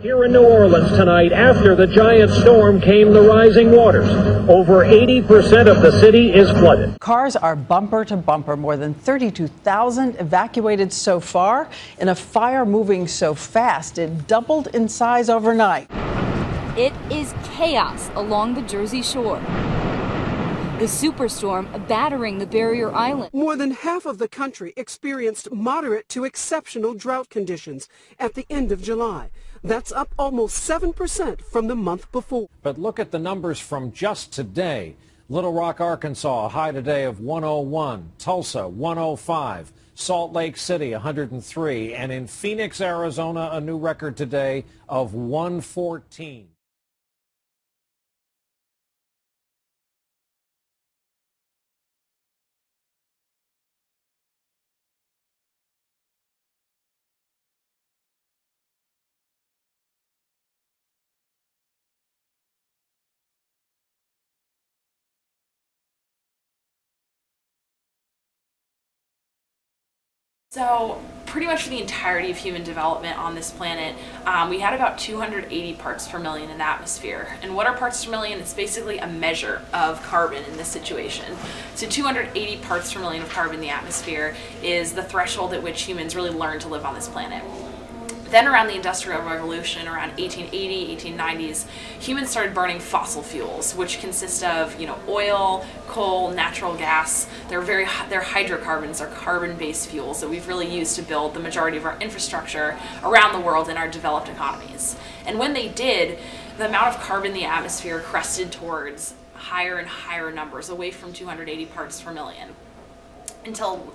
Here in New Orleans tonight, after the giant storm came the rising waters. Over 80% of the city is flooded. Cars are bumper to bumper. More than 32,000 evacuated so far. In a fire moving so fast, it doubled in size overnight. It is chaos along the Jersey Shore. The superstorm battering the barrier island. More than half of the country experienced moderate to exceptional drought conditions at the end of July. That's up almost 7% from the month before. But look at the numbers from just today. Little Rock, Arkansas, a high today of 101. Tulsa, 105. Salt Lake City, 103. And in Phoenix, Arizona, a new record today of 114. So pretty much for the entirety of human development on this planet, we had about 280 parts per million in the atmosphere. And what are parts per million? It's basically a measure of carbon in this situation. So 280 parts per million of carbon in the atmosphere is the threshold at which humans really learn to live on this planet. Then around the Industrial Revolution, around 1880, 1890s, humans started burning fossil fuels, which consist of, oil, coal, natural gas. They're hydrocarbons, they're carbon-based fuels that we've really used to build the majority of our infrastructure around the world in our developed economies. And when they did, the amount of carbon in the atmosphere crested towards higher and higher numbers, away from 280 parts per million, until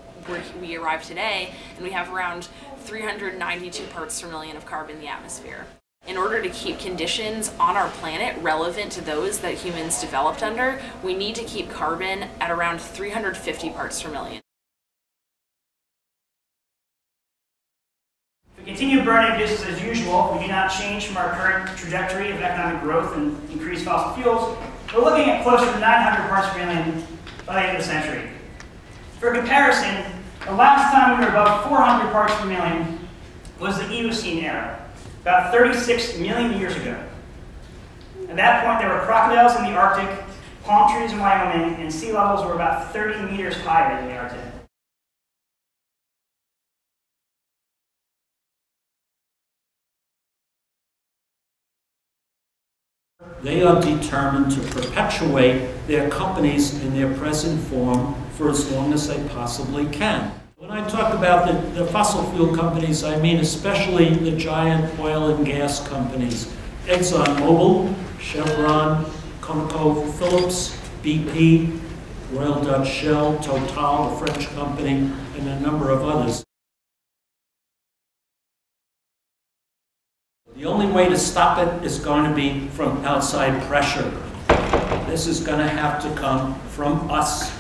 we arrive today and we have around 392 parts per million of carbon in the atmosphere. In order to keep conditions on our planet relevant to those that humans developed under, we need to keep carbon at around 350 parts per million. If we continue burning business as usual, we do not change from our current trajectory of economic growth and increased fossil fuels, we're looking at closer to 900 parts per million by the end of the century. For comparison, the last time we were above 400 parts per million was the Eocene era, about 36 million years ago. At that point, there were crocodiles in the Arctic, palm trees in Wyoming, and sea levels were about 30 meters higher than the Arctic. They are determined to perpetuate their companies in their present form for as long as they possibly can. When I talk about the fossil fuel companies, I mean especially the giant oil and gas companies. ExxonMobil, Chevron, ConocoPhillips, BP, Royal Dutch Shell, Total, a French company, and a number of others. The only way to stop it is going to be from outside pressure. This is going to have to come from us.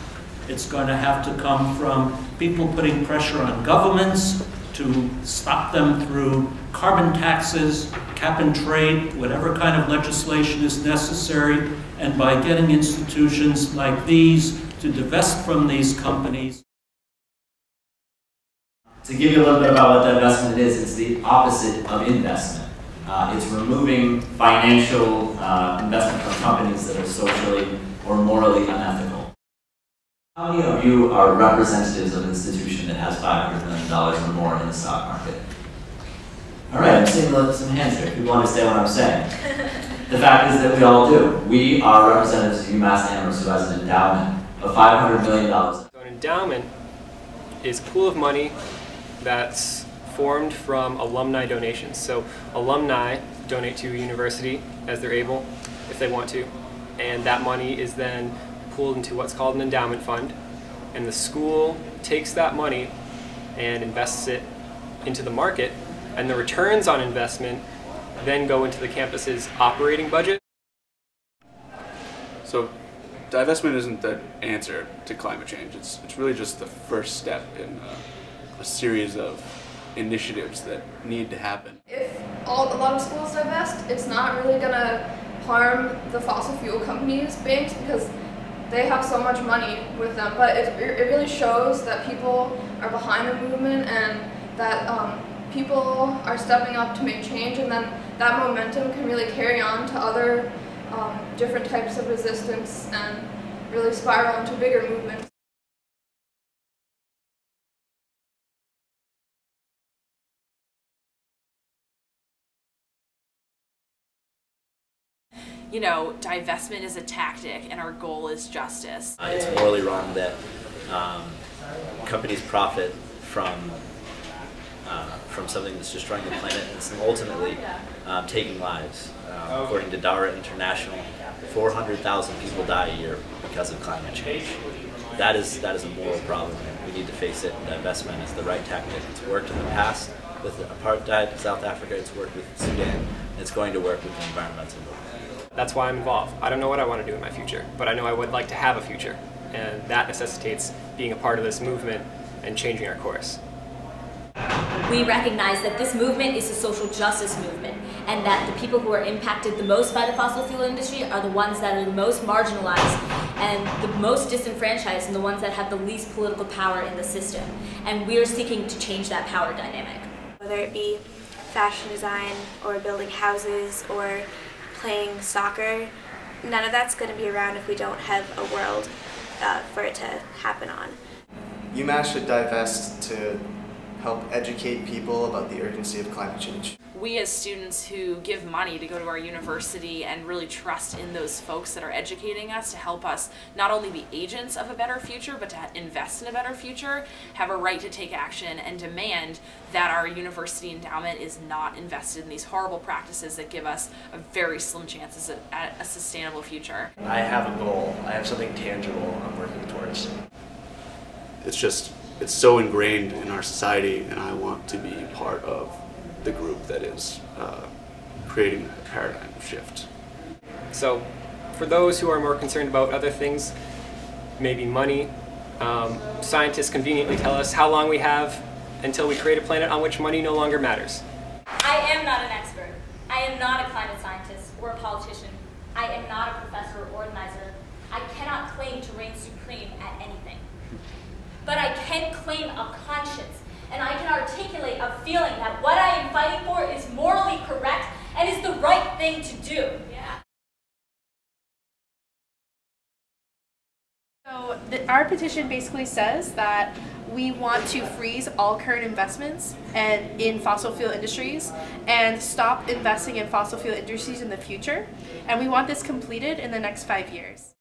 It's going to have to come from people putting pressure on governments to stop them through carbon taxes, cap and trade, whatever kind of legislation is necessary, and by getting institutions like these to divest from these companies. To give you a little bit about what divestment is, it's the opposite of investment. It's removing financial investment from companies that are socially or morally unethical. How many of you are representatives of an institution that has $500 million or more in the stock market? All right, I'm seeing some hands here. People understand what I'm saying. The fact is that we all do. We are representatives of UMass Amherst, who has an endowment of $500 million. So an endowment is a pool of money that's formed from alumni donations. So alumni donate to a university as they're able, if they want to, and that money is then pooled into what's called an endowment fund, and the school takes that money and invests it into the market, and the returns on investment then go into the campus's operating budget. So divestment isn't the answer to climate change. It's really just the first step in a series of initiatives that need to happen. If a lot of schools divest, it's not really going to harm the fossil fuel companies' banks because they have so much money with them. But it really shows that people are behind the movement and that people are stepping up to make change, and then that momentum can really carry on to other different types of resistance and really spiral into bigger movements. You know, divestment is a tactic and our goal is justice. It's morally wrong that companies profit from something that's destroying the planet and ultimately taking lives. According to Dara International, 400,000 people die a year because of climate change. That is a moral problem, and we need to face it. Divestment is the right tactic. It's worked in the past with apartheid, South Africa, it's worked with Sudan, and it's going to work with the environmental movement. That's why I'm involved. I don't know what I want to do in my future, but I know I would like to have a future, and that necessitates being a part of this movement and changing our course. We recognize that this movement is a social justice movement, and that the people who are impacted the most by the fossil fuel industry are the ones that are the most marginalized and the most disenfranchised, and the ones that have the least political power in the system. And we're seeking to change that power dynamic. Whether it be fashion design or building houses or playing soccer, none of that's going to be around if we don't have a world for it to happen on. UMass should divest to help educate people about the urgency of climate change. We as students who give money to go to our university and really trust in those folks that are educating us to help us not only be agents of a better future, but to invest in a better future, have a right to take action and demand that our university endowment is not invested in these horrible practices that give us a very slim chances at a sustainable future. I have a goal. I have something tangible I'm working towards. It's so ingrained in our society, and I want to be part of the group that is creating a paradigm shift. So, for those who are more concerned about other things, maybe money, scientists conveniently tell us how long we have until we create a planet on which money no longer matters. I am not an expert. I am not a climate scientist or a politician. I am not a professor or organizer. I cannot claim to reign supreme at anything. But I can claim a conscience, and I can articulate a feeling that what I am fighting for is morally correct and is the right thing to do. Yeah. So our petition basically says that we want to freeze all current investments and in fossil fuel industries and stop investing in fossil fuel industries in the future. And we want this completed in the next 5 years.